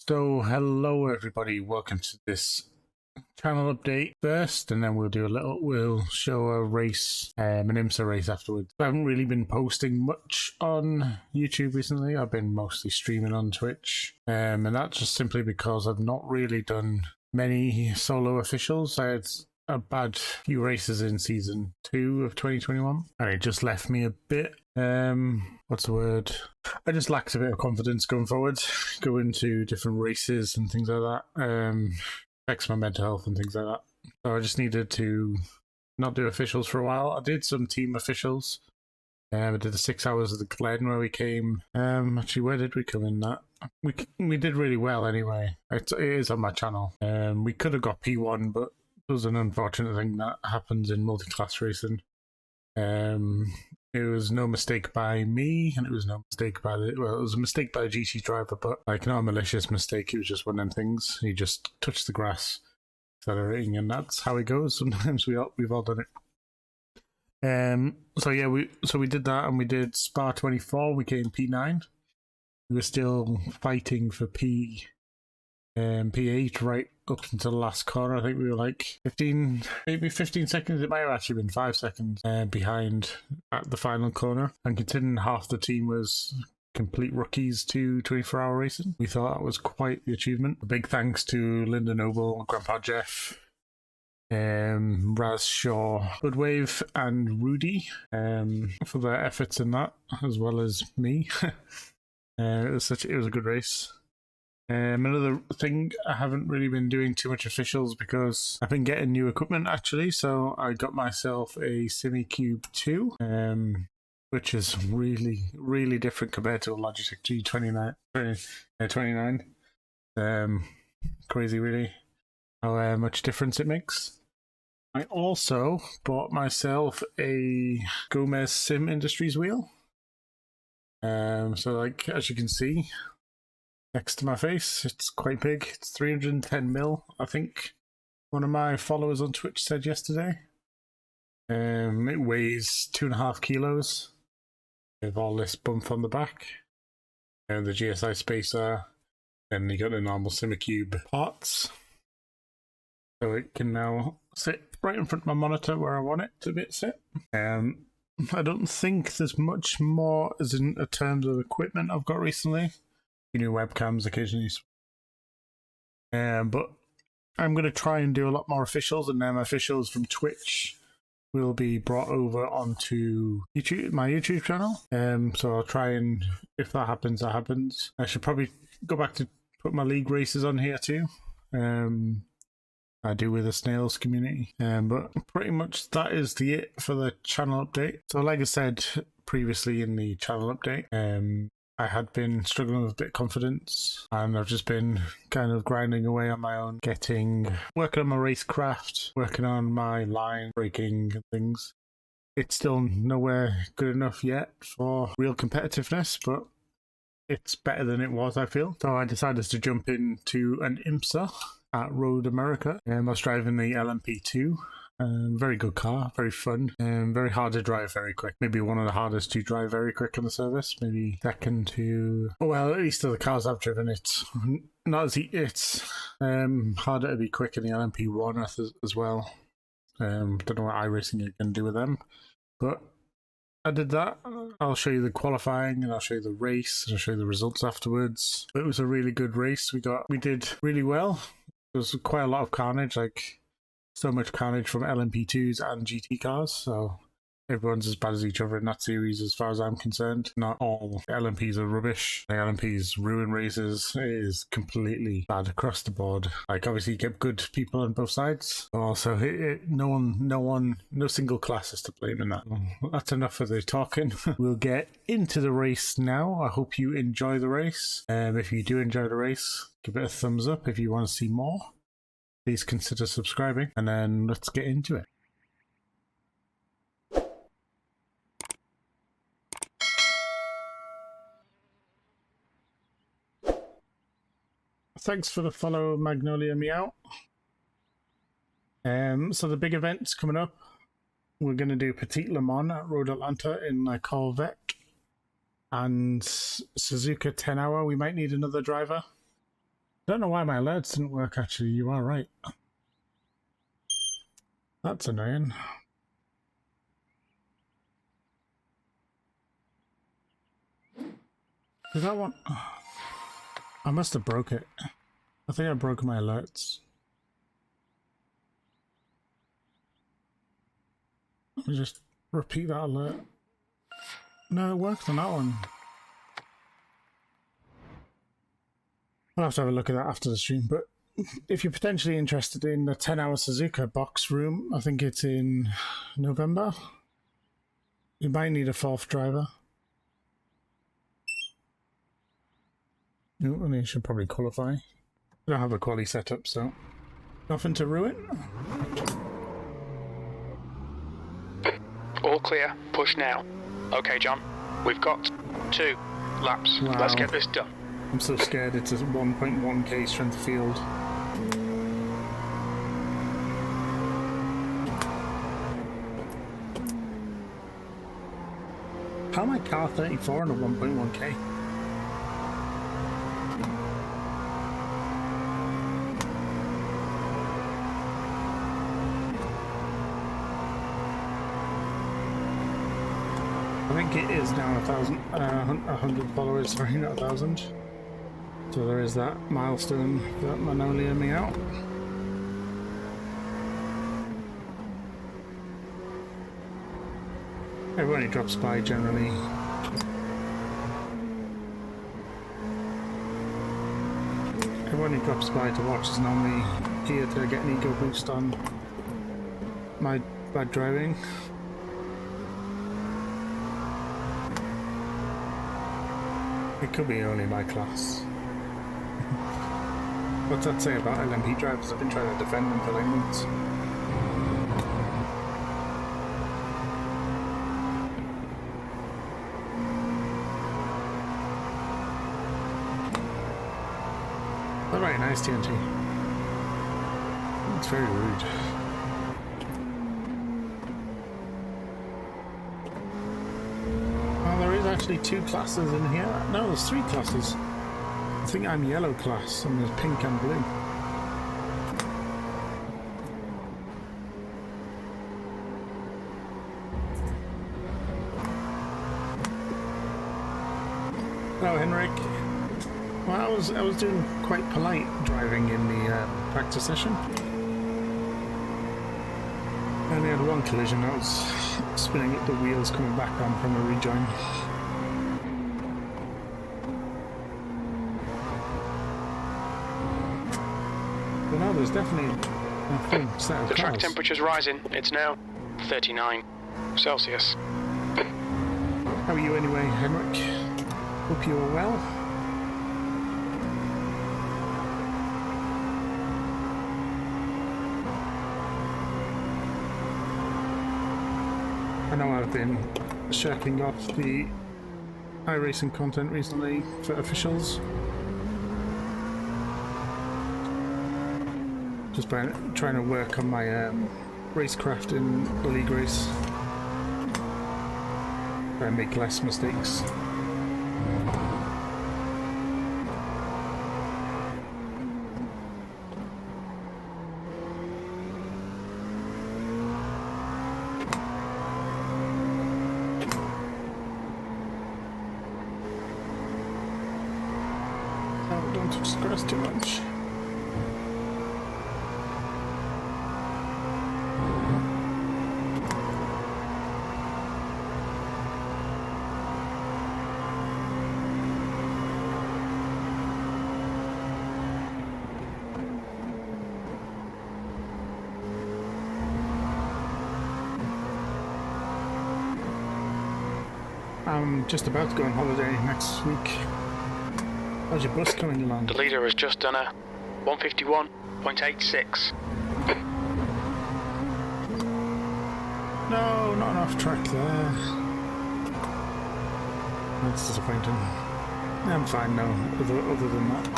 So hello everybody, welcome to this channel update first, and then we'll show a race, an IMSA race afterwards. I haven't really been posting much on YouTube recently. I've been mostly streaming on Twitch, and that's just simply because I've not really done many solo officials. I had a bad few races in season 2 of 2021, and it just left me a bit what's the word? I just lacked a bit of confidence going forward, going to different races and things like that. Affects my mental health and things like that. So I just needed to not do officials for a while. I did some team officials. I did the 6 hours of the Glen where we came. Actually, where did we come in that? We did really well anyway. It is on my channel. We could have got P1, but it was an unfortunate thing that happens in multi-class racing. It was no mistake by me, and it was no mistake by it was a mistake by the GT driver, but like not a malicious mistake. It was just one of them things. He just touched the grass, accelerating, and that's how it goes. Sometimes we've all done it. So yeah, we did that, and we did Spa 24. We came P9. We were still fighting for P8 right up until the last corner. I think we were like 15 seconds. It might have actually been 5 seconds behind at the final corner. And considering half the team was complete rookies to 24-hour racing, we thought that was quite the achievement. A big thanks to Linda Noble, Grandpa Jeff, Raz Shaw, Budwave, and Rudy for their efforts in that, as well as me. It was a good race. Another thing, I haven't really been doing too much officials because I've been getting new equipment actually. So I got myself a SImucube 2, which is really different compared to a Logitech G29. Crazy really how much difference it makes. I also bought myself a Gomez Sim Industries wheel. So like as you can see next to my face, it's quite big. It's 310mm, I think one of my followers on Twitch said yesterday. It weighs 2.5 kilos with all this bump on the back, and the GSI spacer, and you got the normal SImucube parts, so it can now sit right in front of my monitor where I want it to sit. I don't think there's much more as in terms of equipment I've got recently. New webcams occasionally, but I'm going to try and do a lot more officials, and then officials from Twitch will be brought over onto YouTube, my YouTube channel. So I'll try, and if that happens, that happens. I should probably go back to put my league races on here too. I do with the Snails community, but pretty much that is it for the channel update. So like I said previously in the channel update, I had been struggling with a bit of confidence, and I've just been kind of grinding away on my own, working on my racecraft, working on my line breaking and things. It's still nowhere good enough yet for real competitiveness, but it's better than it was, I feel. So I decided to jump into an IMSA at Road America. I was driving the LMP2. Very good car, very fun, very hard to drive very quick. Maybe one of the hardest to drive very quick on the service. Maybe second to, well, at least of the cars I've driven, it's not as it's harder to be quick in the LMP1 as well. Don't know what iRacing you can do with them, but I did that. I'll show you the qualifying, and I'll show you the race, and I'll show you the results afterwards. But it was a really good race. We did really well. There was quite a lot of carnage, like so much carnage from LMP2s and GT cars, so everyone's as bad as each other in that series as far as I'm concerned. Not all LMPs are rubbish. The LMPs ruin races. It is completely bad across the board. Like obviously you get good people on both sides, but also no single class is to blame in that. That's enough of the talking. We'll get into the race now. I hope you enjoy the race. If you do enjoy the race, give it a thumbs up. If you want to see more, please consider subscribing, and then let's get into it. Thanks for the follow, Magnolia Meow. So the big events coming up, we're going to do Petit Le Mans at Road Atlanta in my Corvette, and Suzuka 10 hour. We might need another driver. Don't know why my alerts didn't work, actually. You are right. That's annoying. Did that one? I must have broke it. I think I broke my alerts. Let me just repeat that alert. No, it worked on that one. I'll have to have a look at that after the stream, but if you're potentially interested in the 10-hour Suzuka box room, I think it's in November. You might need a 4th driver. No, and you should probably qualify. I don't have a quali setup, so nothing to ruin. All clear. Push now. Okay, John. We've got 2 laps. Wow. Let's get this done. I'm so scared it's a 1.1k strength field. How am I car 34 on a 1.1k? I think it is now 100 followers, sorry, not 1,000. So there is that milestone that Manolia me out. Everyone who drops by generally. Everyone who drops by to watch is normally here to get an ego boost on my bad driving. It could be only my class. What's that say about LMP drivers? I've been trying to defend them for like months. They're very nice, TNT. It's very rude. Well, there is actually 2 classes in here. No, there's 3 classes. I think I'm yellow class, and there's pink and blue. Hello, Henrik. Well, I was doing quite polite driving in the practice session. I only had one collision. I was spinning up the wheels coming back on from a rejoin. But no, there's definitely a full set of The track cars. temperature's rising. It's now 39 Celsius. How are you anyway, Henrik? Hope you're well. I know I've been shirking off the iRacing content recently for officials. Just by trying to work on my racecraft in the league race. Try and make less mistakes. Oh, don't touch the grass too much. I'm just about to go on holiday next week. How's your bus coming along? The leader has just done a 151.86. No, not enough track there. That's disappointing. I'm fine now, other than that.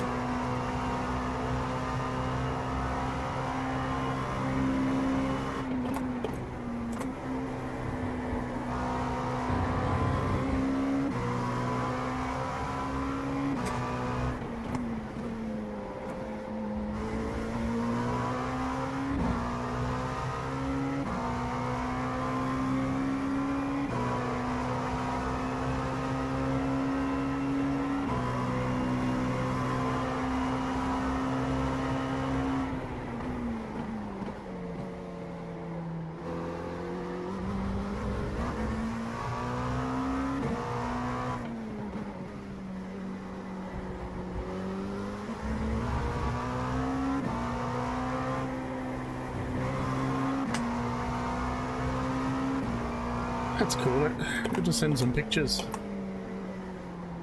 That's cool. We'll just send some pictures.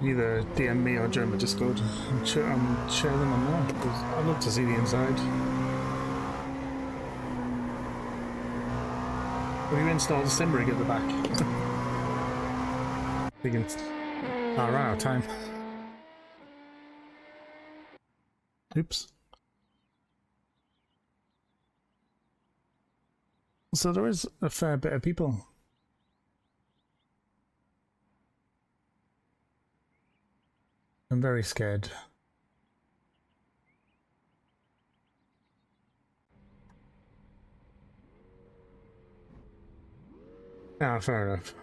Either DM me or join the Discord and share them on there, because I'd love to see the inside. Will you install the sim rig at the back? We can... Oh, right out of time. Oops. So there is a fair bit of people. I'm very scared. Ah, fair enough.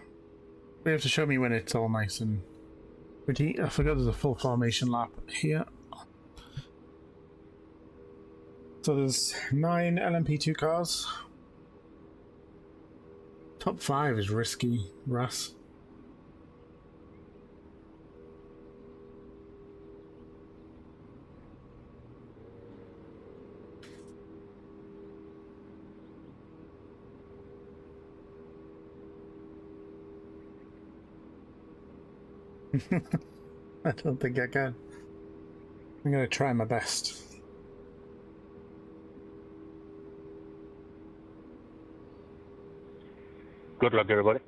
You have to show me when it's all nice and pretty. I forgot there's a full formation lap here. So there's 9 LMP2 cars. Top 5 is risky, Russ. I don't think I can. I'm gonna try my best. Good luck, everybody.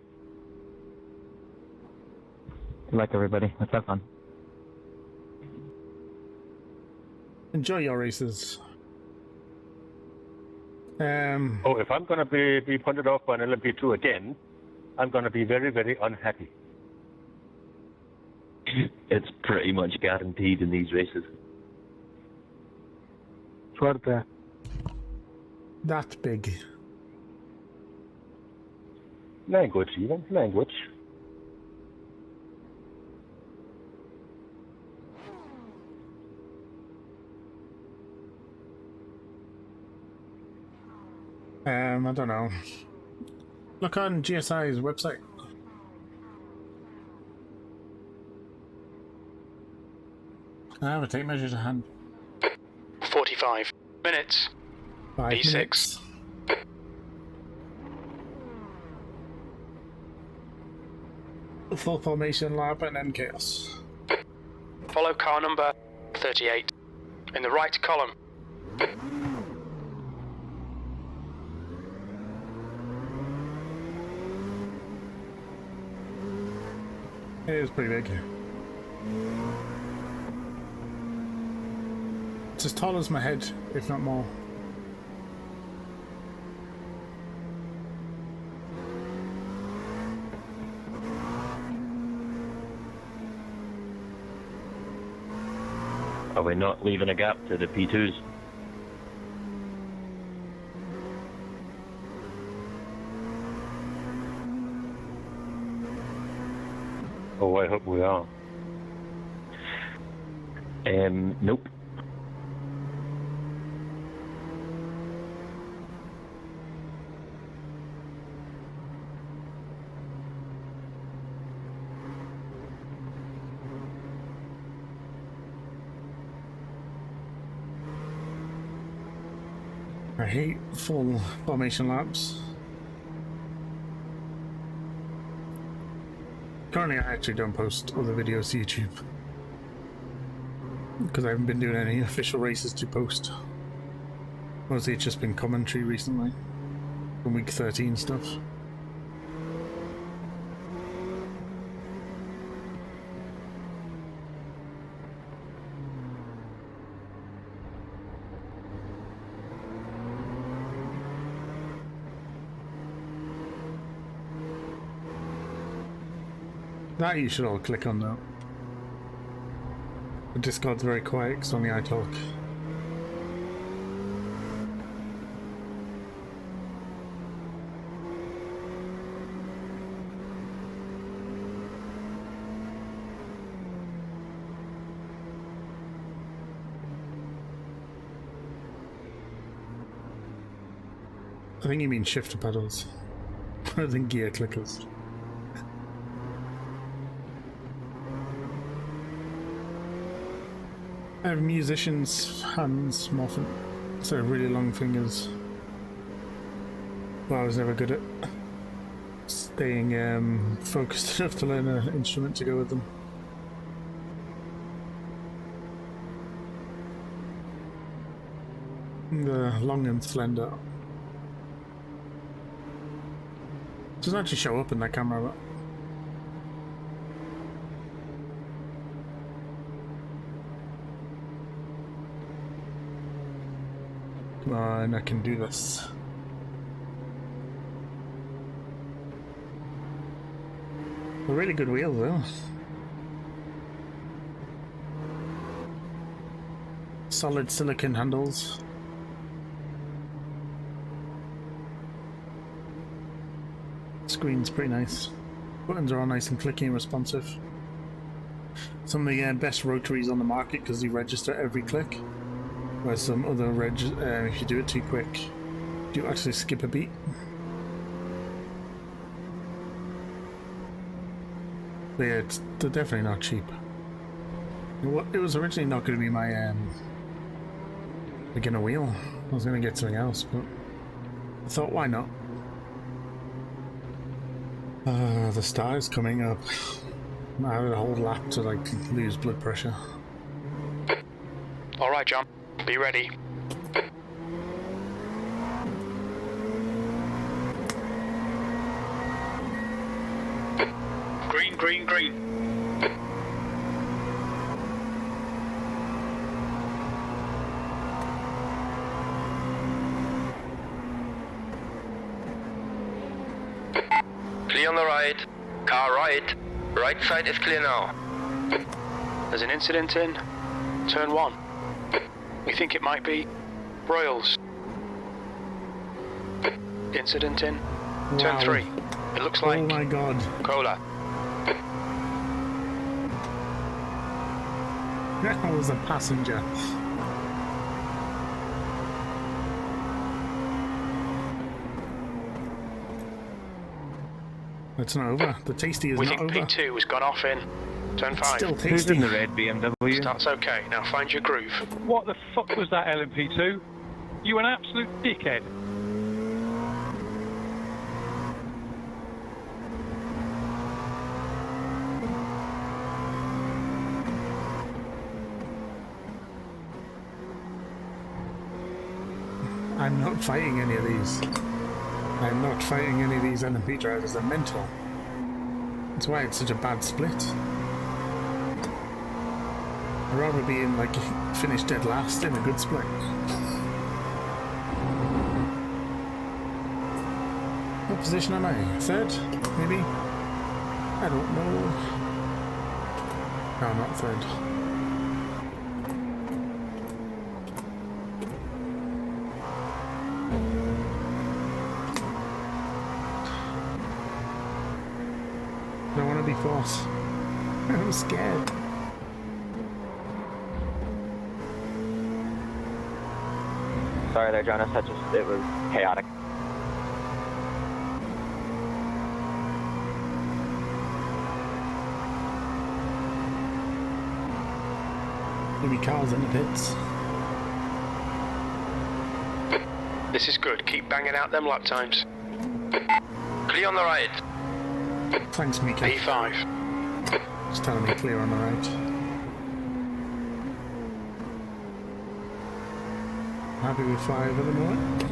Good luck, everybody. Let's have fun. Enjoy your races. Oh, if I'm going to be punted off by an LMP2 again, I'm going to be very, very unhappy. It's pretty much guaranteed in these races. Suerte. That big. Language, even. Language. I don't know. Look on GSI's website. I have a tape measure to hand. 45 minutes. 5 B6. minutes. Full formation lap and then chaos. Follow car number 38 in the right column. It is pretty big. It's as tall as my head, if not more. Are we not leaving a gap to the P2s? Oh, I hope we are. Nope. I hate full formation laps. Currently, I actually don't post other videos to YouTube because I haven't been doing any official races to post. Mostly it's just been commentary recently from week 13 stuff. That you should all click on though. The Discord's very quiet because only I talk. I think you mean shifter pedals rather than gear clickers. I have musicians' hands more for so really long fingers. Well, I was never good at staying focused enough to learn an instrument to go with them. The long and slender. Doesn't actually show up in that camera, but come on, I can do this. They're really good wheels though. Solid silicone handles. Screen's pretty nice. Buttons are all nice and clicky and responsive. Some of the best rotaries on the market because they register every click. Whereas some other if you do it too quick, you actually skip a beat. But yeah, they're definitely not cheap. It was originally not going to be my beginner wheel. I was going to get something else, but I thought, why not? The star is coming up. I had a whole lap to like lose blood pressure. All right, John. Be ready. Green, green, green. Clear on the right. Car right. Right side is clear now. There's an incident in turn 1. We think it might be Royals. Incident in turn 3. It looks like Oh my god. Cola. That was a passenger. It's not over. The tasty is We not think over. P2 has gone off in turn 5. Still Who's in tasty. the red BMW? Starts okay. Now find your groove. What the fuck was that LMP2? You an absolute dickhead. I'm not fighting any of these. I'm not fighting any of these LMP drivers. They're mental. That's why it's such a bad split. I'd rather be in like finish dead last in a good split. What position am I? Third? Maybe? I don't know. No, not third. I don't want to be fourth. I'm scared. Sorry there, Jonas. It was chaotic. Maybe Carl's in the pits. This is good. Keep banging out them lap times. Clear on the right. Thanks, Mika. P5. Just telling me clear on the right. Happy with 5 at the moment.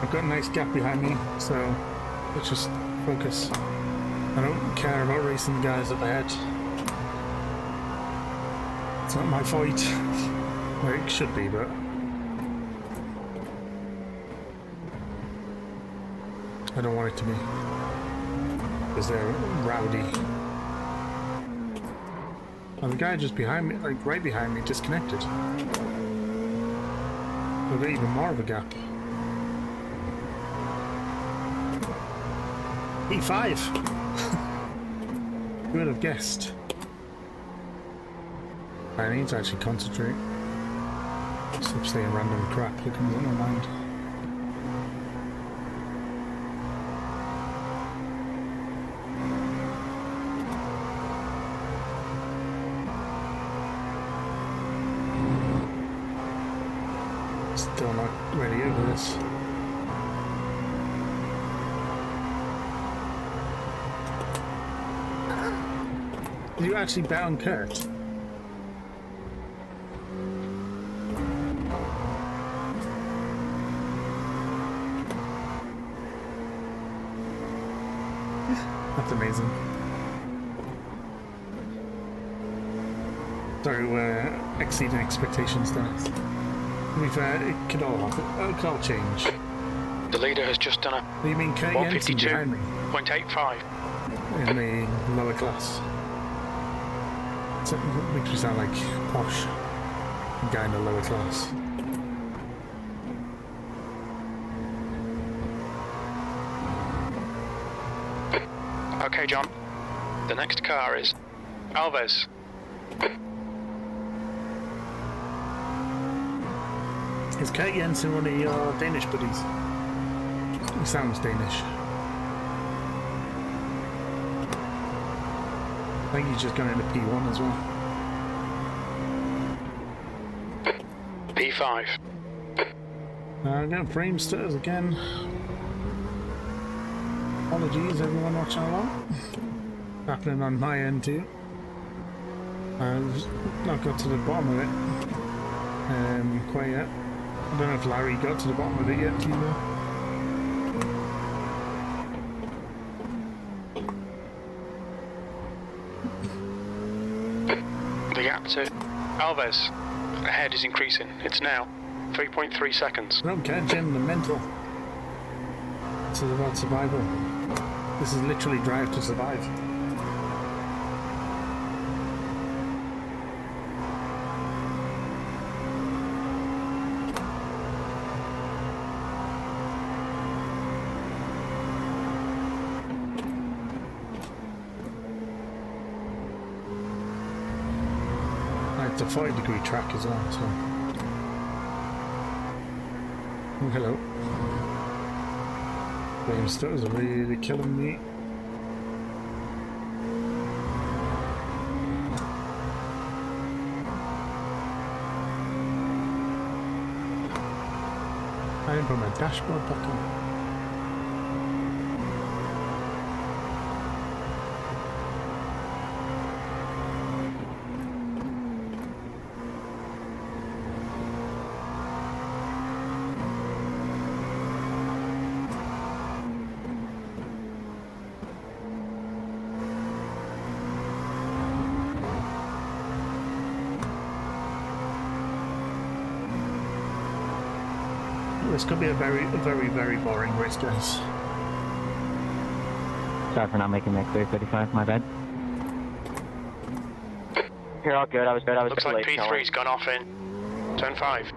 I've got a nice gap behind me, so let's just focus. I don't care about racing the guys up ahead. It's not my fight. Well, it should be, but I don't want it to be. Because they're rowdy. Oh, the guy just behind me, like right behind me, disconnected. We've got even more of a gap. E5! Who would have guessed? I need to actually concentrate. Stop saying random crap, it comes in my mind. Still not ready over this. Did you actually bet on Kurt? That's amazing. Sorry, we're exceeding expectations there. To be fair, it could all happen. It could all change. The leader has just done a Do you mean Kurt Jensen behind me 152.85. in the lower class? So it makes me sound like posh guy in the lower class. Okay, John. The next car is Alves. Is Kurt Jensen one of your Danish buddies? He sounds Danish. I think he's just gone into P1 as well. P5. Getting frame stutters again. Apologies, everyone watching along. Happening on my end too. I've not got to the bottom of it quite yet. I don't know if Larry got to the bottom of it yet, do you know? The gap to Alves ahead is increasing. It's now 3.3 seconds. I don't care, Jim, the mental. This is about survival. This is literally drive to survive. It's a 40-degree track as well, so... Oh, hello. Flame stutters are really killing me. I didn't put my dashboard back on. This could be a very, very boring race, guys. Sorry for not making that clear. 35, my bad. You're all good. I was good. Looks like P3's gone off in turn 5.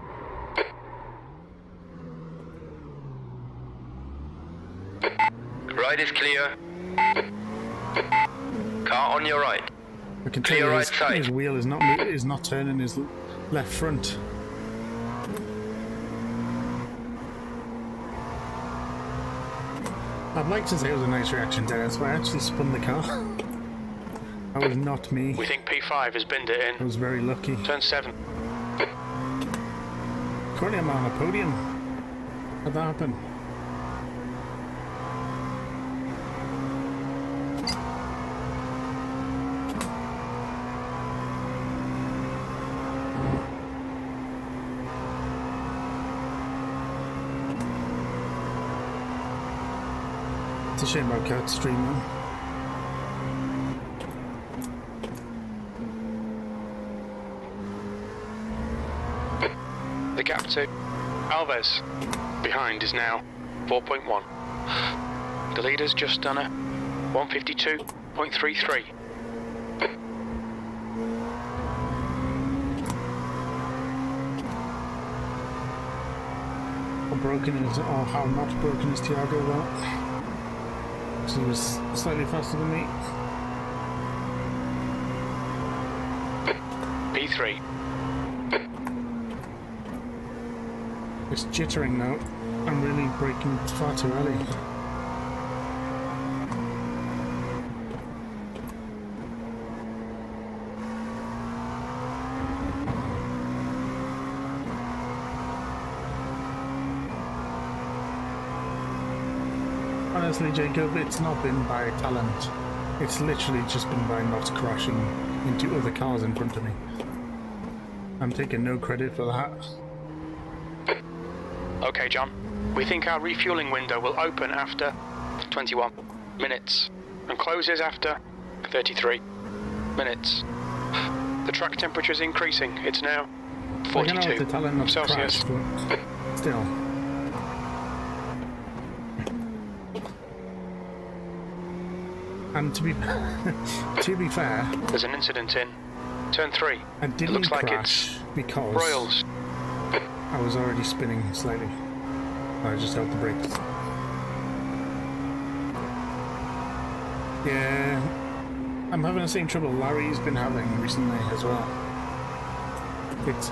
Right is clear. Car on your right. I can tell Clear you right side. his wheel is not turning his left front. I'd like to say it was a nice reaction, Dennis, but I actually spun the car. That was not me. We think P5 has binned it I in was very lucky. turn 7. Currently I'm on a podium. How'd that happen? It's a shame about Kurt's stream though. The gap to Alves behind is now 4.1. The leader's just done a 152.33. How broken is it, or how not broken is Thiago though? So he was slightly faster than me. P3. It's jittering now. I'm really braking far too early. Honestly, Jacob, it's not been by talent. It's literally just been by not crashing into other cars in front of me. I'm taking no credit for that. Okay, John. We think our refueling window will open after 21 minutes and closes after 33 minutes. The track temperature is increasing. It's now 42 I know to tell him not to Celsius. crash, but still. And to be fair, There's an incident in turn 3. I It didn't looks like crash it's because Royals. I was already spinning slightly. I just held the brakes. Yeah, I'm having the same trouble Larry's been having recently as well.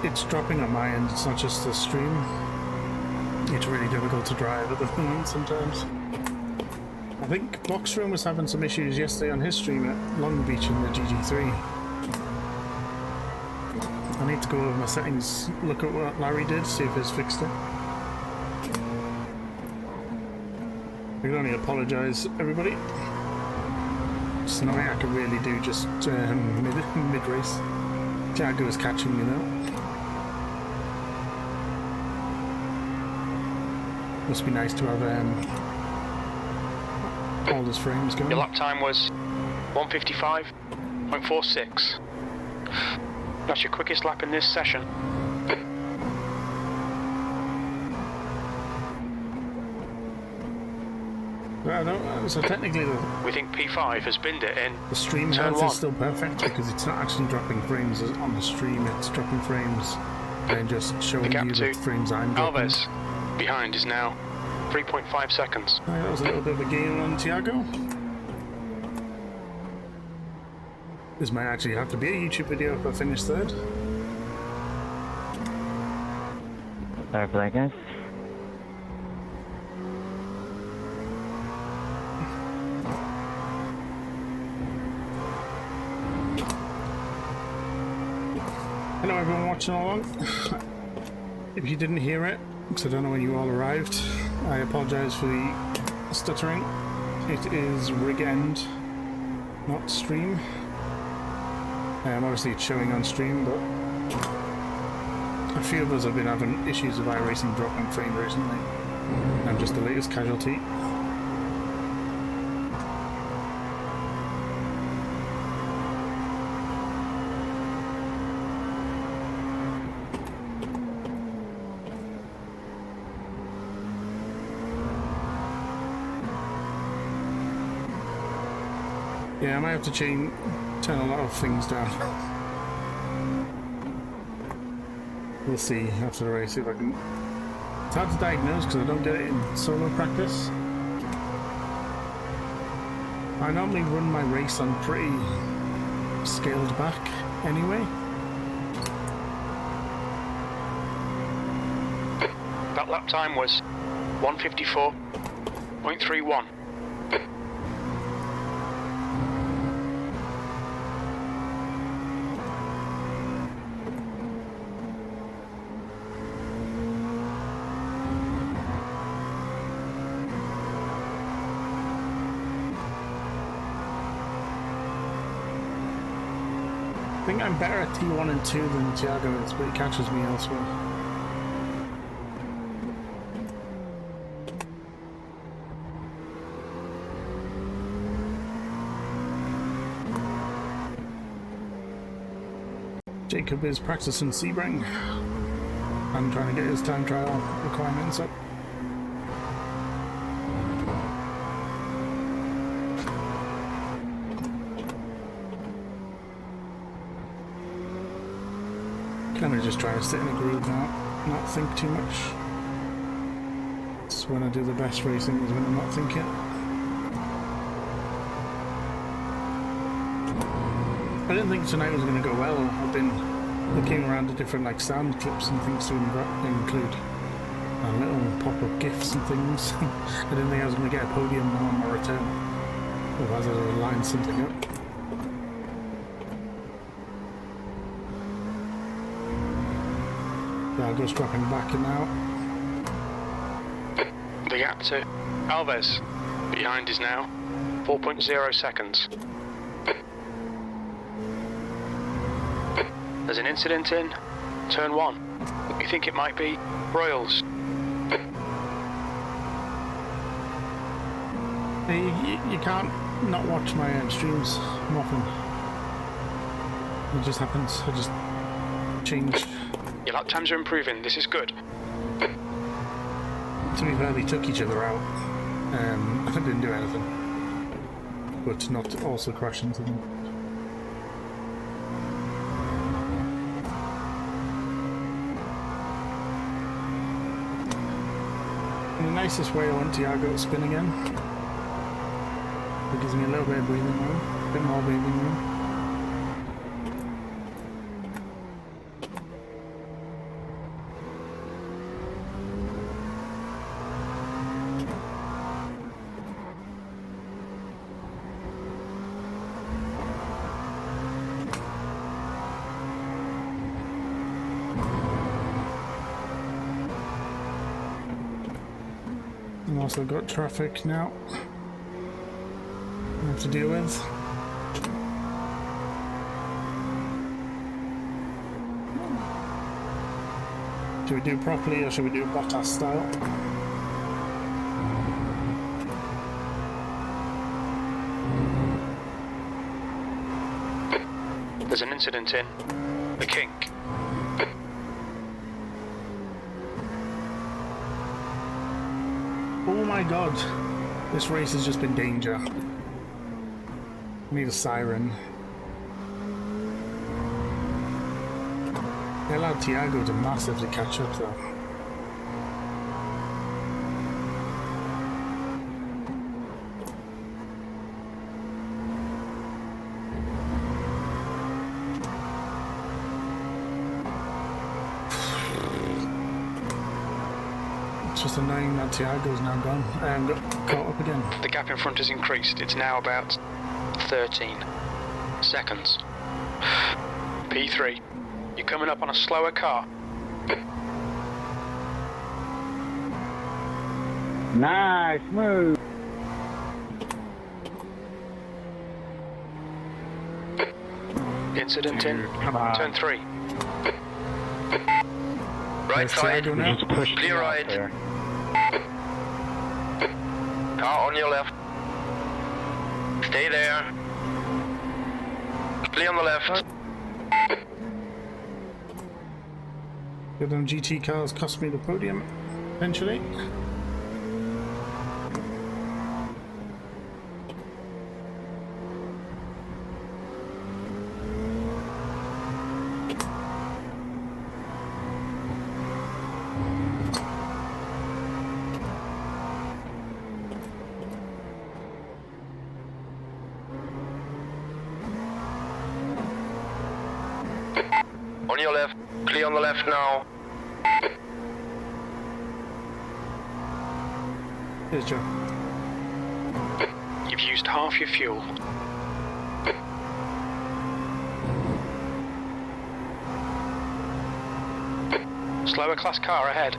It's dropping on my end. It's not just the stream. It's really difficult to drive at the moment sometimes. I think Boxroom was having some issues yesterday on his stream at Long Beach in the GG3. I need to go over my settings, look at what Larry did, see if he's fixed it. I can only apologise, everybody. It's nothing I can really do just mid-race. Jago is catching me though. Must be nice to have all his frames going. Your lap time was 1:55.46. That's your quickest lap in this session. I don't, so technically We think P5 has binned it in the stream turn health 1. is still perfect because it's not actually dropping frames on the stream, it's dropping frames and just showing The gap you the to frames I'm dropping. Alves behind is now 3.5 seconds. Right, that was a little bit of a gain on Tiago. This might actually have to be a YouTube video if I finish third. Sorry for that, guys. Hello everyone watching along. If you didn't hear it, because I don't know when you all arrived, I apologise for the stuttering. It is rig end, not stream. Obviously it's showing on stream, but a few of us have been having issues with iRacing dropping frame recently. I'm just the latest casualty. Yeah, I might have to turn a lot of things down. We'll see after the race if I can. It's hard to diagnose because I don't get it in solo practice. I normally run my race on pretty scaled back anyway. That lap time was 1:54.31. I think I'm better at T1 and 2 than Tiago is, but he catches me elsewhere. Jacob is practicing Sebring and trying to get his time trial requirements up. Kind of just trying to sit in a groove now, not think too much. It's when I do the best racing is when I'm not thinking. I didn't think tonight was going to go well. I've been looking around at different like sound clips and things to include little pop-up GIFs and things. I didn't think I was going to get a podium on my return. Otherwise I would have lined something up. I'll go dropping back in now. The gap to Alves behind is now 4.0 seconds. There's an incident in turn 1. We think it might be Royals. You can't not watch my streams often. It just happens. I just change. Your lap times are improving. This is good. To be fair, they took each other out. I didn't do anything. But not also crash into them. In the nicest way, I want Tiago to spin again. It gives me a little bit of breathing room, a bit more breathing room. I've also got traffic now I have to deal with. Should we do it properly or should we do it Bottas style? There's an incident in the kink. Oh my god, this race has just been danger. I need a siren. They allowed Tiago to massively catch up though. It's just annoying that Tiago's now gone and got caught up again. The gap in front has increased. It's now about 13 seconds. P3, you're coming up on a slower car. Nice move. Incident in turn 3. Right side, clear right. Car on your left. Stay there. Clear on the left. Good on GT cars cost me the podium eventually. On your left. Clear on the left now. Here's Joe. You've used half your fuel. Slower class car ahead.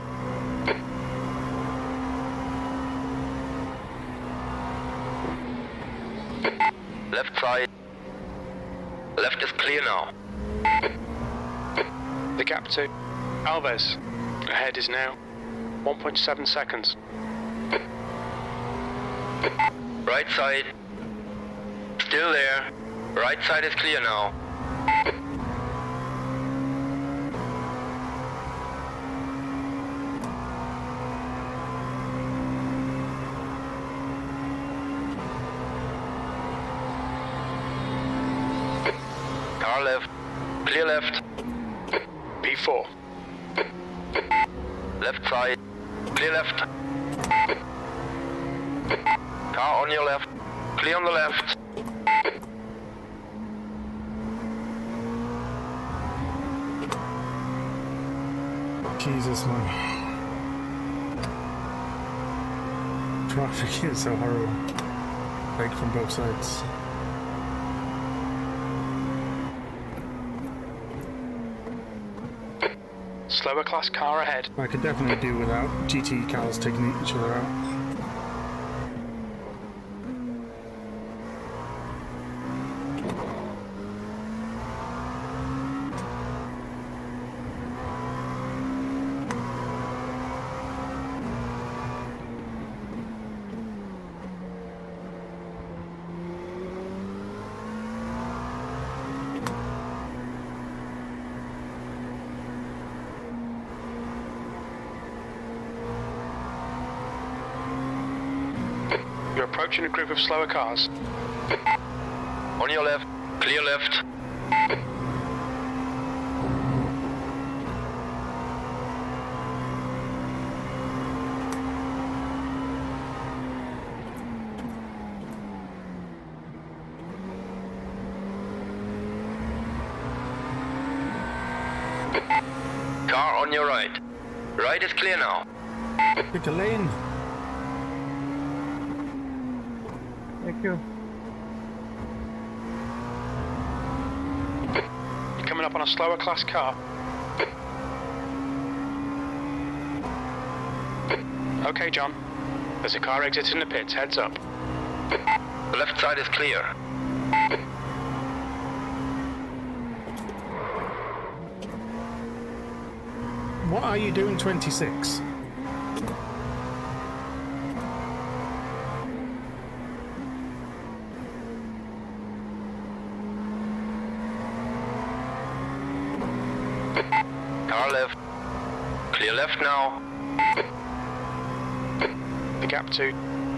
Left side. Left is clear now. The gap to Alves ahead is now 1.7 seconds. Right side. Still there. Right side is clear now. Car left. Clear left. P4. Left side. Clear left. Car on your left. Clear on the left. Jesus man. Traffic is so horrible. Like from both sides. Slower class car ahead. I could definitely do without GT cars taking each other out. You're approaching a group of slower cars. On your left. Clear left. Car on your right. Right is clear now. Pick a lane. Thank you. You're coming up on a slower class car. Okay, John. There's a car exiting the pits. Heads up. The left side is clear. What are you doing, 26? Car left. Clear left now. The gap to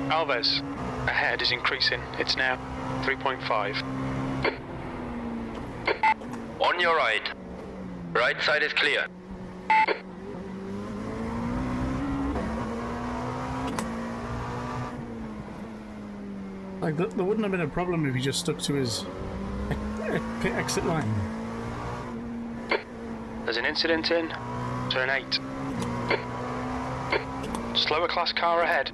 Alves ahead is increasing. It's now 3.5. On your right. Right side is clear. Like, there wouldn't have been a problem if he just stuck to his pit exit line. There's an incident in turn 8. Slower class car ahead.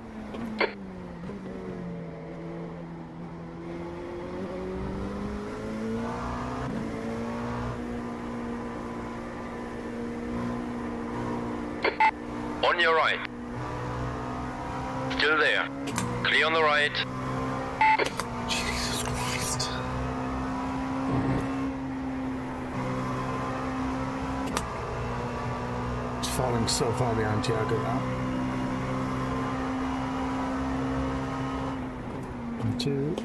On your right. Still there. Clear on the right. Jesus Christ. It's falling so far behind Tiago now. 1, 2.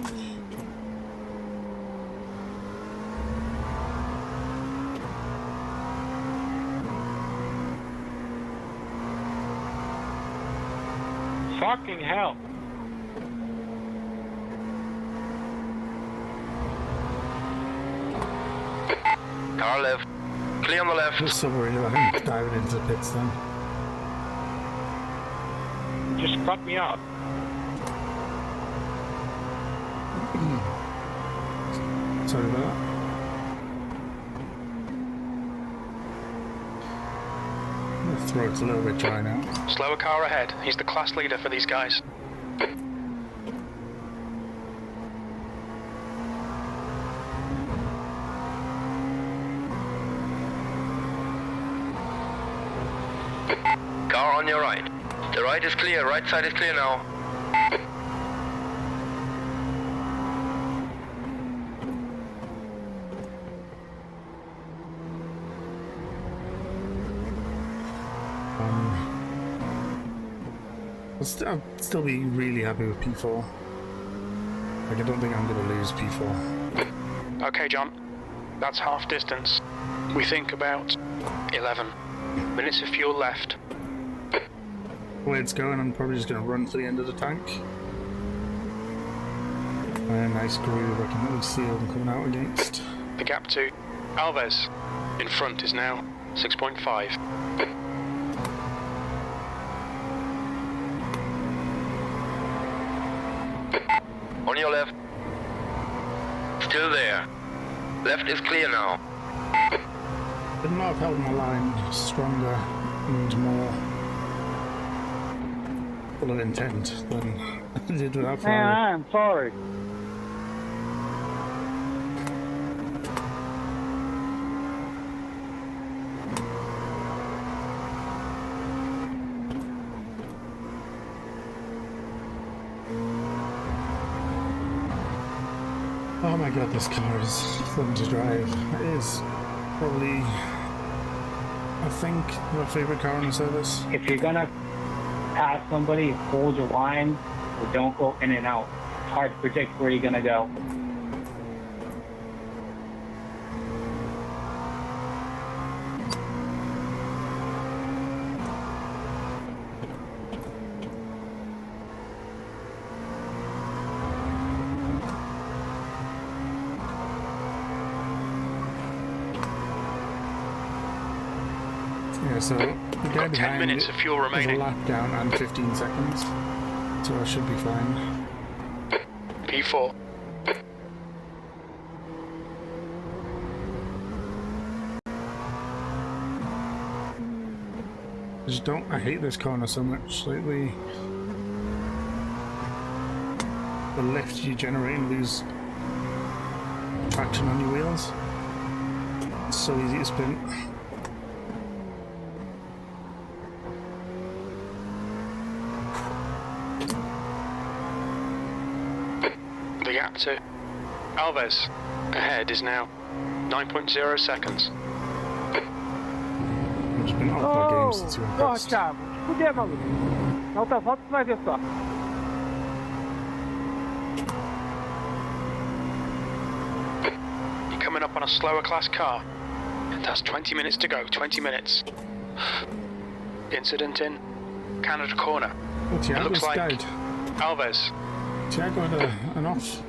Fucking hell. Car left. Clear on the left. I was so worried about him diving into the pits then. You just cut me out. Sorry about that. My throat's a little bit dry now. Slower car ahead. He's the class leader for these guys. Car on your right. The right is clear. Right side is clear now. I'll still be really happy with P4. Like, I don't think I'm going to lose P4. Okay, John. That's half distance. We think about 11 minutes of fuel left. The way it's going, I'm probably just going to run to the end of the tank. And a nice groove I can really see them coming out against. The gap to Alves in front is now 6.5. On your left. Still there. Left is clear now. Could not have held my line stronger and more full of intent than I did without Man, firing. I am sorry. Oh my god, this car is fun to drive. It is probably, I think, my favourite car on the service. If you're gonna pass somebody, hold your line, or don't go in and out. It's hard to predict where you're gonna go. so the guy 10 behind minutes of fuel is a remaining. lap down and 15 seconds, so I should be fine. P4. I hate this corner so much. Like the lift you generate and lose traction on your wheels. It's so easy to spin. The gap to Alves ahead is now 9.0 seconds. I've just been off my game since you went past. Thiago, fuder, maluco. Na outra volta você vai ver só. You're coming up on a slower class car. That's 20 minutes to go, 20 minutes. Incident in Canada corner. Oh, It Thiago's looks like died. Alves. Thiago had an off.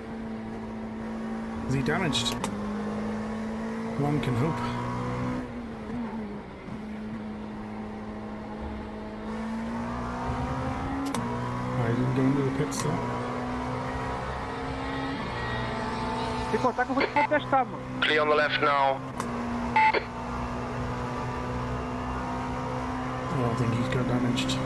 Is he damaged? One can hope. I didn't go into the pits though. Se contar que eu vou te contestar, mano. Clear on the left now. I don't think he's got damaged.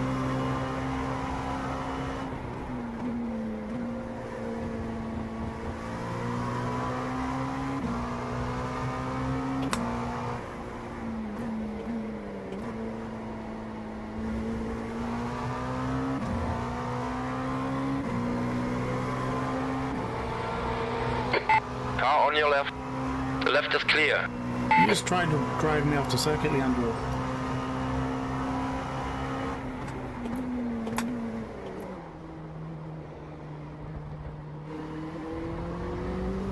Car on your left. The left is clear. You just tried to drive me off the circuit, Leandro.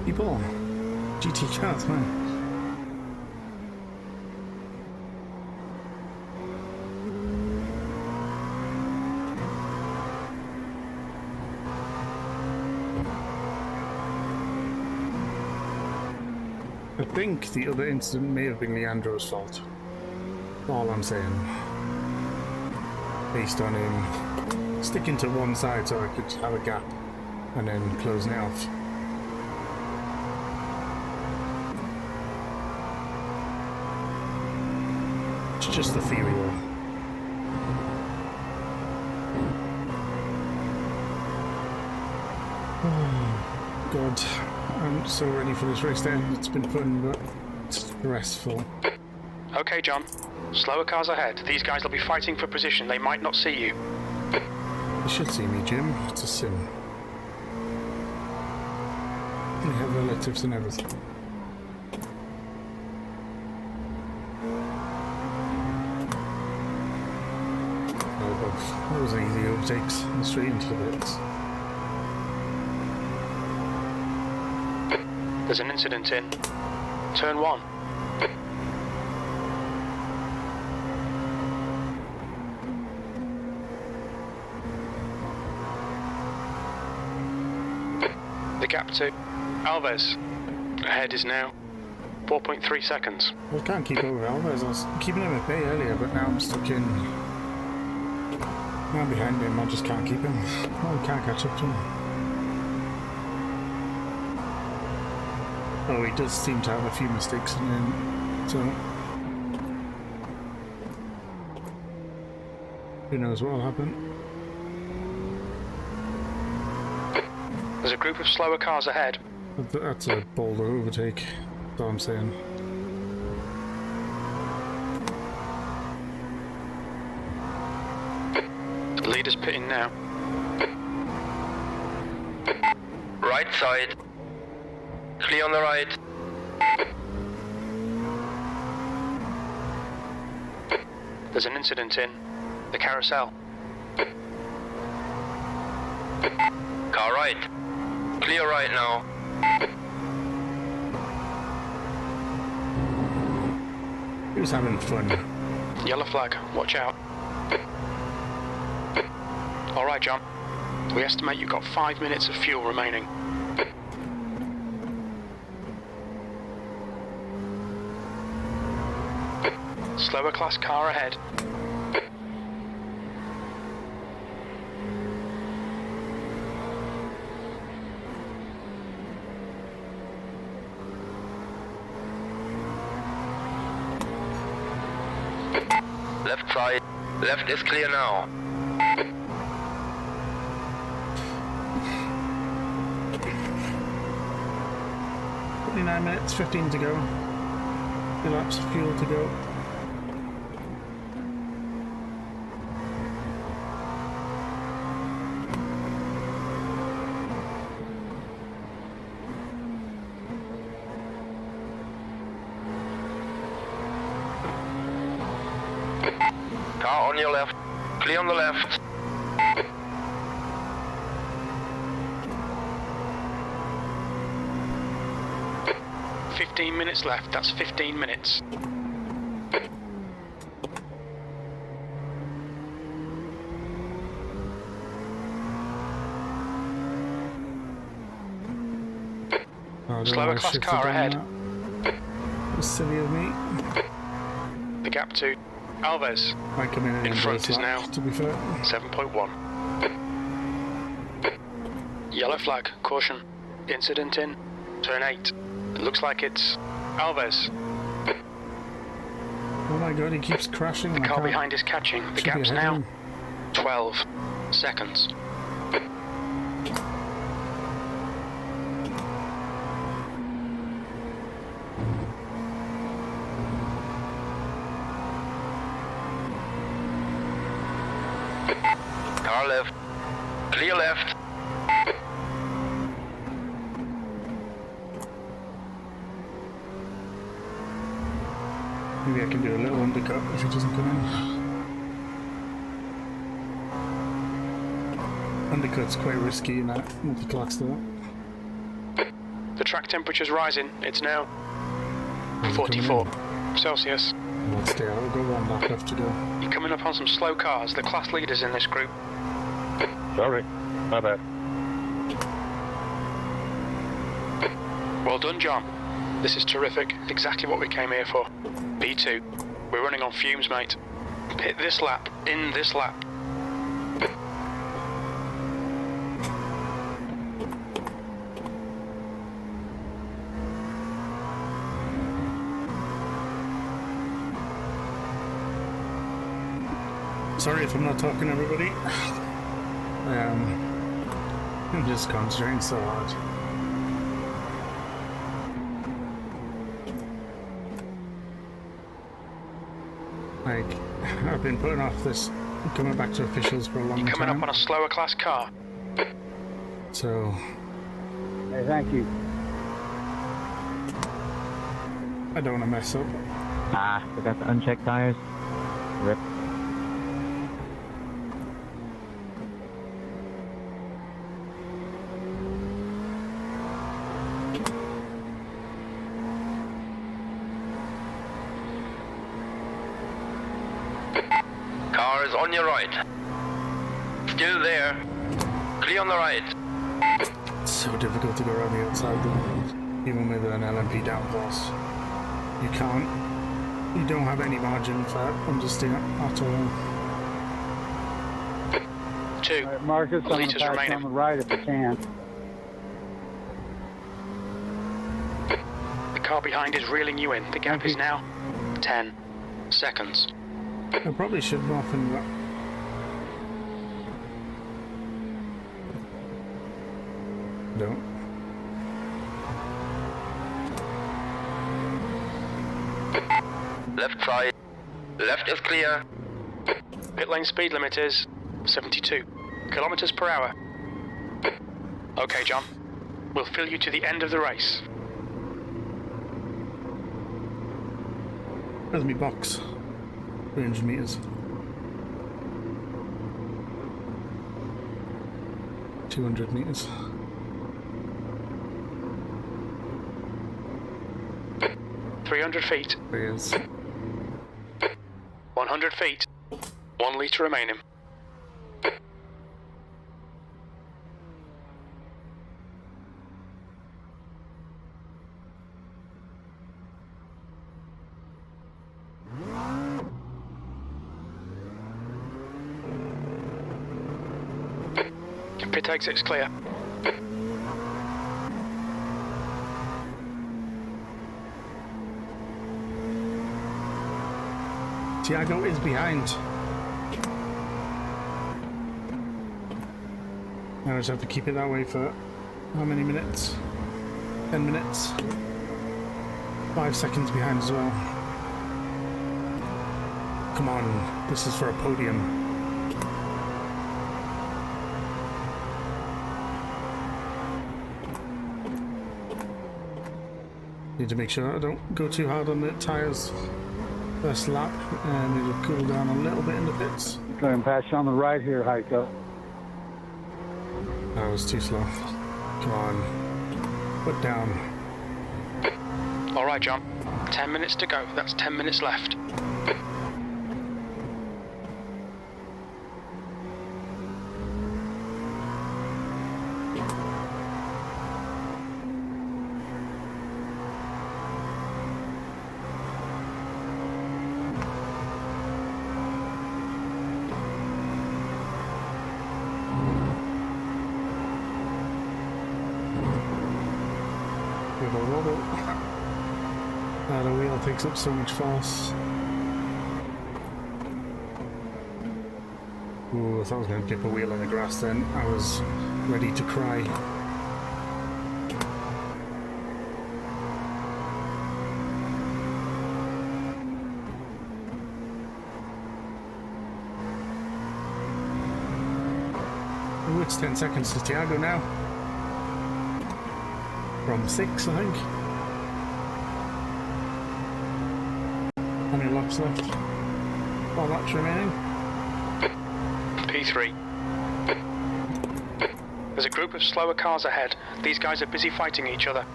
People, GT cars, man. I think the other incident may have been Leandro's fault. All I'm saying. Based on him sticking to one side so I could have a gap and then closing it off. It's just the theory though. Oh, God. I'm so ready for this race to end. It's been fun, but it's stressful. Okay, John. Slower cars ahead. These guys will be fighting for position. They might not see you. You should see me, Jim. It's a sim. We have relatives and everything. Oh, that was an easy overtakes and straight into the pits. There's an incident in turn 1. The gap to Alves ahead is now 4.3 seconds. Well, I can't keep over Alves. I was keeping him at bay earlier, but now I'm stuck in. Now I'm behind him. I just can't keep him. I can't catch up to him. Oh, he does seem to have a few mistakes in him, so who knows what will happen. There's a group of slower cars ahead. That's a bolder overtake, that's all I'm saying. The leader's pitting now. Right side. Clear on the right. There's an incident in the carousel. Car right. Clear right now. Who's having fun? Yellow flag, watch out. Alright, John. We estimate you've got 5 minutes of fuel remaining. Slower class car ahead. Left side. Left is clear now. 29 minutes, 15 to go. 2 laps of fuel to go. Car on your left. Clear on the left. Minutes left, that's 15 minutes. Slower class car ahead. That's silly of me. The gap to Alves Might come in front is now to be fair. 7.1. Yellow flag, caution. Incident in turn 8. It looks like it's Alves. Oh my god, he keeps crashing. The car behind is catching. The gap's now 12 seconds. Car left. Clear left. Maybe I can do a little undercut if he doesn't come in. Undercut's quite risky in that multi-class though. The track temperature's rising. It's now 44 Celsius. Let's stay out. We've got 1 lap left to go. You're coming up on some slow cars. The class leaders in this group. Sorry, my bad. Well done, John. This is terrific. Exactly what we came here for. P2. We're running on fumes, mate. Pit this lap. In this lap. Sorry if I'm not talking, everybody. I'm just concentrating so hard. Like, I've been putting off this coming back to officials for a long You're coming time. up on a slower class car. So, Hey, thank you. I don't want to mess up. Ah, forgot to uncheck tires. Rip. Car is on your right. Still there. Clear on the right. It's so difficult to go around the outside though. Even with an LMP downforce. You can't. You don't have any margin for understeer at all. 2 All right, Marcus, I'm going liters to pass you remaining. on the right if you can. The car behind is reeling you in. The gap is now 10 seconds. I probably should have often that. No. Left side. Left is clear. Pit lane speed limit is 72 kilometers per hour. Okay, John. We'll fill you to the end of the race. There's me box. 300 meters. 200 meters. 300 feet. There he is. 100 feet. 1 litre remaining. Pit exit's clear. Tiago is behind. I just have to keep it that way for how many minutes? 10 minutes. 5 seconds behind as well. Come on, this is for a podium. Need to make sure I don't go too hard on the tyres first lap, and it'll cool down a little bit in the pits. Go and pass you on the right here, Heiko. That was too slow. Come on. Put down. Alright, John. 10 minutes to go. That's 10 minutes left. With a wobble. The wheel takes up so much force. Ooh, I thought I was going to dip a wheel in the grass then. I was ready to cry. Ooh, it's 10 seconds to Tiago now. From 6, I think. How many laps left? 4 laps remaining. P3. There's a group of slower cars ahead. These guys are busy fighting each other.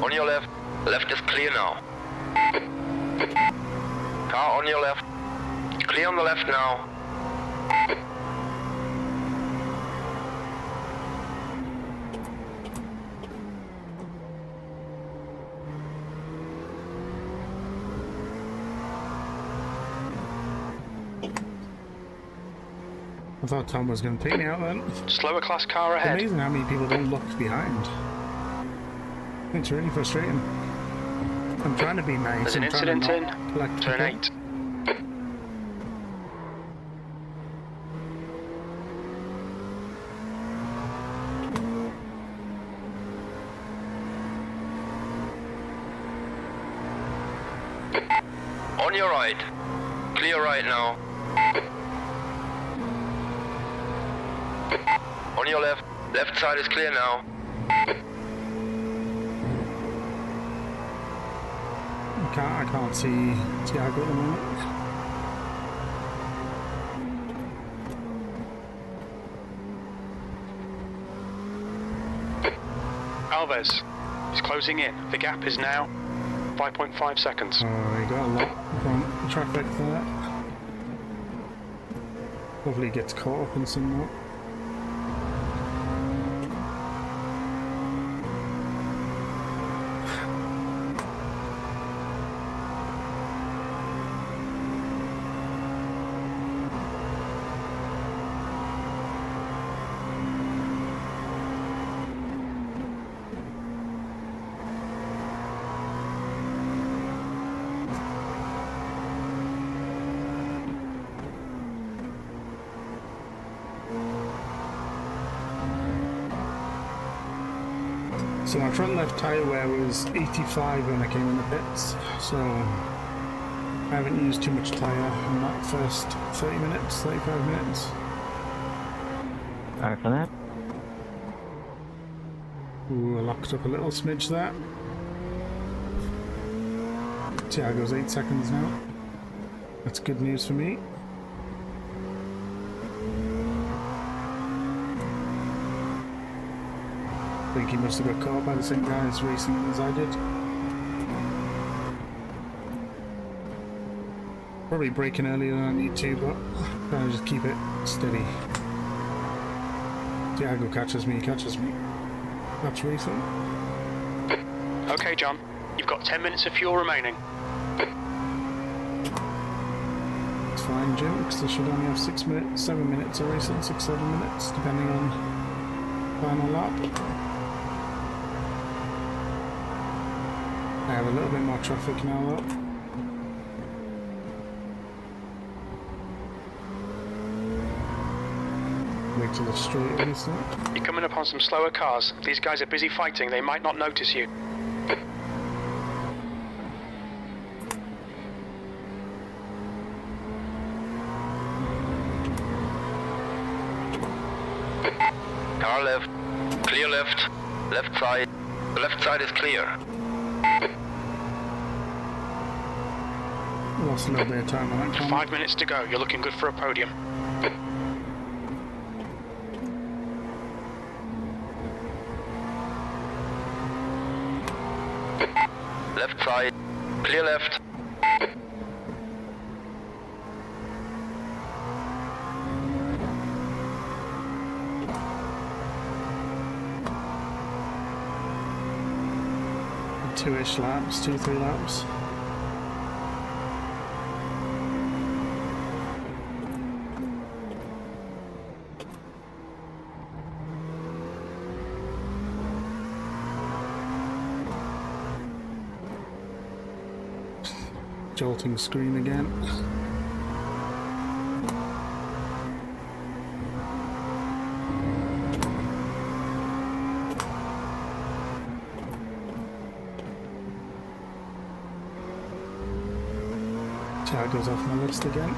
On your left. Left is clear now. Car on your left. Clear on the left now. I thought Tom was going to take me out then. Slower class car It's ahead. amazing how many people don't look behind. It's really frustrating. I'm trying to be nice. There's an I'm trying incident to not in. collect Turn people. 8. On your right. Clear right now. On your left. Left side is clear now. I can't see Tiago at the moment. Alves is closing in. The gap is now 5.5 seconds. Oh, he got a lot from traffic there. Hopefully he gets caught up in some more. So my front left tyre wear was 85 when I came in the pits, so I haven't used too much tyre in that first 30 minutes, 35 minutes. Sorry for that. Ooh, I locked up a little smidge there. Tiago's 8 seconds now. That's good news for me. I think he must have got caught by the same guys racing as I did. Probably braking earlier than I need to, but I'm trying to just keep it steady. Diago catches me, That's recent. Okay, John. You've got 10 minutes of fuel remaining. It's fine, Jim, because they should only have 7 minutes or recent, 6-7 minutes, depending on final lap. I have a little bit more traffic now, though. Wait till the straight, isn't it? You're coming up on some slower cars. These guys are busy fighting. They might not notice you. Car left. Clear left. Left side. The left side is clear. Lost a little bit of time on that corner. 5 minutes to go. You're looking good for a podium. Left side. Clear left. Two-ish laps, 2-3 laps. Jolting screen again. Chad goes off my list again.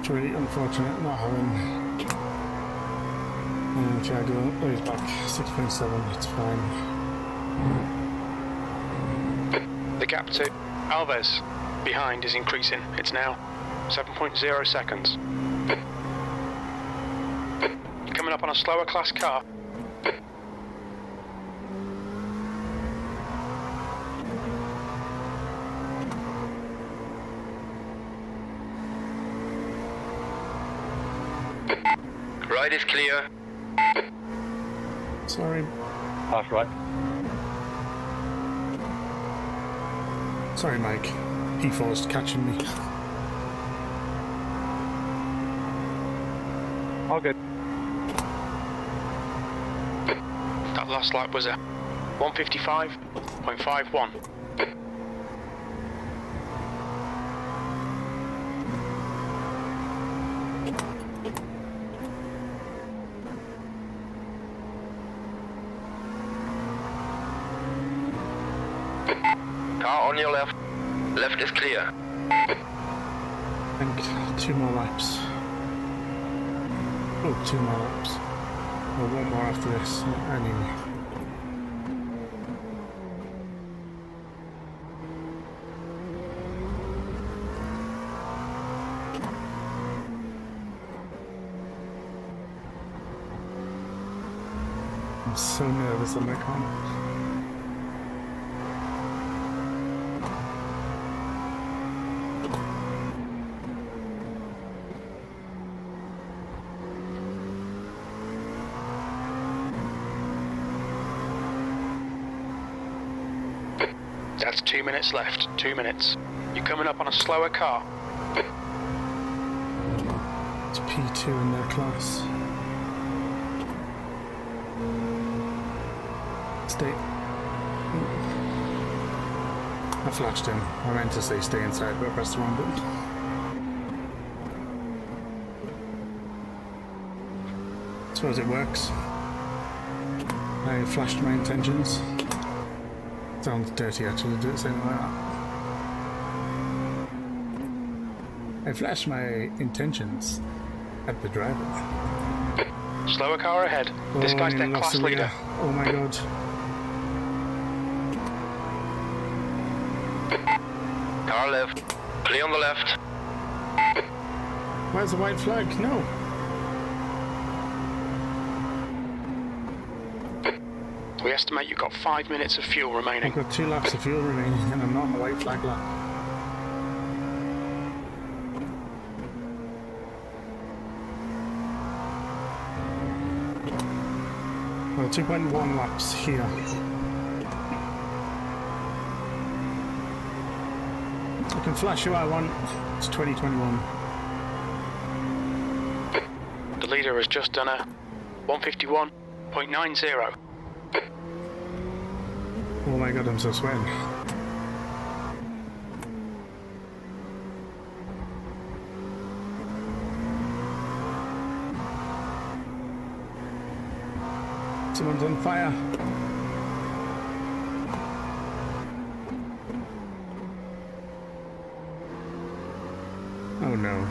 It's really unfortunate not having Thiago. Oh, he's back 6.7, it's fine. The gap to Alves behind is increasing. It's now 7.0 seconds. You're coming up on a slower class car. Right is clear. Sorry. Pass right. Sorry, Mike. P4's catching me. All good. That last lap was a 155.51. Car on your left. Left is clear. I think 2 more laps. Oh, 2 more laps. Or 1 more after this, anyway. I'm so nervous on that corner. That's 2 minutes left. 2 minutes. You're coming up on a slower car. It's P2 in their class. Stay. I flashed him. I meant to say stay inside, but I pressed the wrong button. Suppose it works. I flashed my intentions. Sounds dirty actually to do it something like that. I flashed my intentions at the driver. Slower car ahead. This guy's their lost class the leader. leader. Oh my god. Car left. Clear on the left. Where's the white flag? No. We estimate you've got 5 minutes of fuel remaining. I've got 2 laps of fuel remaining and I'm not on the white flag lap. So 2.1 laps here. I can flash who I want. It's 2021. The leader has just done a 151.90. Oh my god, I'm so sweating. Someone's on fire. Oh no.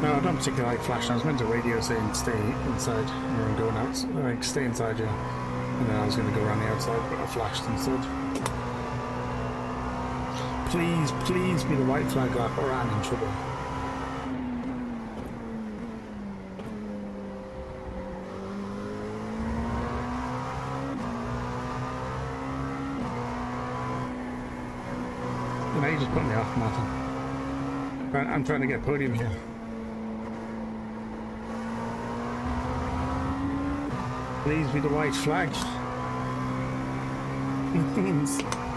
No, I don't particularly like flash. I was meant to radio saying stay inside or going out, like stay inside, yeah. And then I was going to go around the outside, but I flashed instead. Please, please be the white flag lap or I'm in trouble. And now you just put me off, Martin. I'm trying to get podium here. Please be the white flag.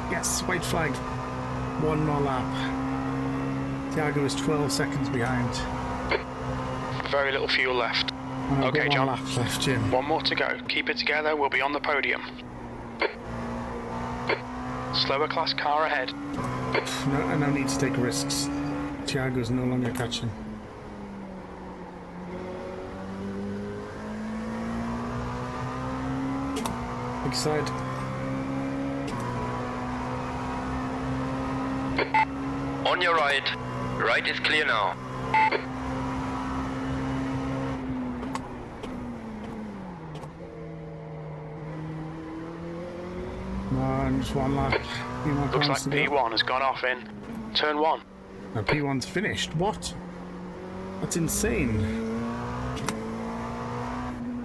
Yes, white flag. One more lap. Thiago is 12 seconds behind. Very little fuel left. Okay, John. One lap left, Jim. One more to go. Keep it together. We'll be on the podium. Slower class car ahead. No need to take risks. Thiago's no longer catching. Big side. On your right. Right is clear now. Come on, just one lap. Looks like P1 has gone off in turn 1. No, P1's finished. What? That's insane.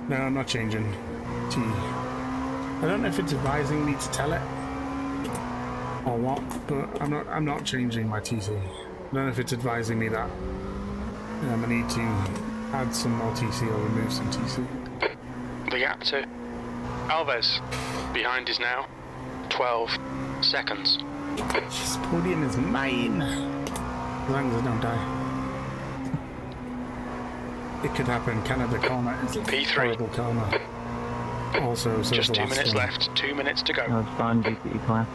No, I'm not changing. T. I don't know if it's advising me to tell it or what, but I'm not changing my TC. I don't know if it's advising me that I need to add some more TC or remove some TC. The gap to Alves behind is now 12 seconds. This podium is mine. As long as I don't die. It could happen. Canada corner is a P3. horrible corner. Also, so Just the 2 last minutes one. left. 2 minutes to go. No, it's fun, GPE class.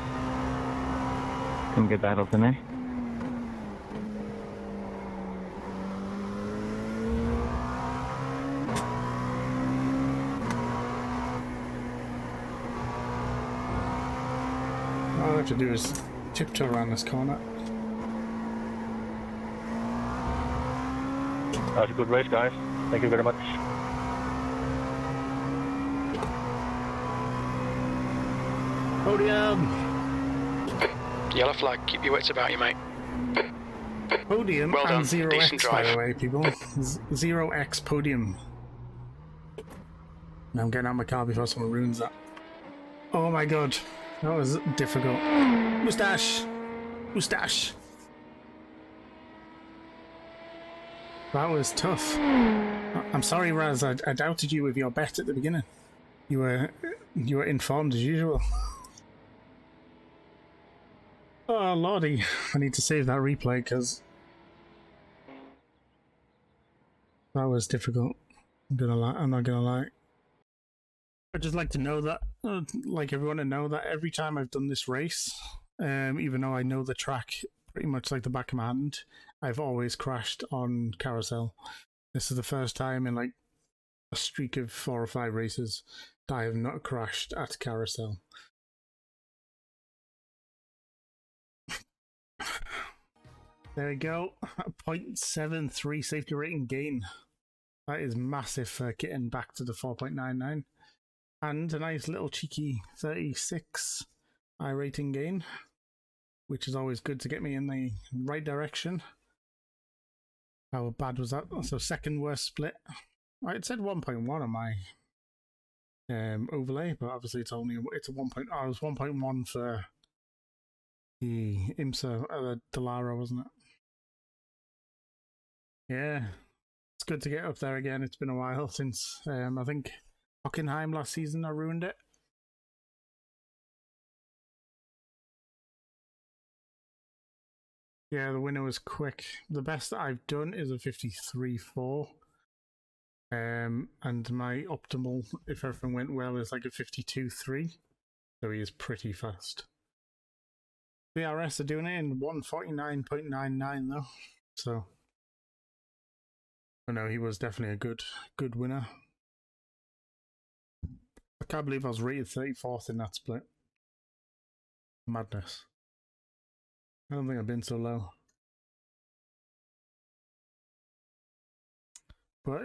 Some good battles in there. All I have to do is tiptoe around this corner. That was a good race, guys. Thank you very much. Podium! Yellow flag. Keep your wits about you, mate. Podium Well done. and 0x, Decent by drive. the way, people. 0x podium. Now I'm getting out of my car before someone ruins that. Oh my god. That was difficult. Moustache! Moustache! That was tough. I'm sorry, Raz. I doubted you with your bet at the beginning. You were informed as usual. Oh lordy, I need to save that replay because that was difficult. I'm not gonna lie. I'd just like to know that, like everyone to know that every time I've done this race, even though I know the track pretty much like the back of my hand, I've always crashed on carousel. This is the first time in like a streak of 4 or 5 races that I have not crashed at carousel. There we go. 0.73 safety rating gain. That is massive for getting back to the 4.99. And a nice little cheeky 36 I rating gain, which is always good to get me in the right direction. How bad was that? So second worst split. It said 1.1 on my overlay, but obviously it's a 1. I was 1.1 for The IMSA, Delara, wasn't it? Yeah, it's good to get up there again. It's been a while since, I think, Hockenheim last season I ruined it. Yeah, the winner was quick. The best that I've done is a 53.4. And my optimal, if everything went well, is like a 52.3. So he is pretty fast. BRS are doing it in 1:49.99 though. So, I know he was definitely a good winner. I can't believe I was rated 34th in that split. Madness. I don't think I've been so low. But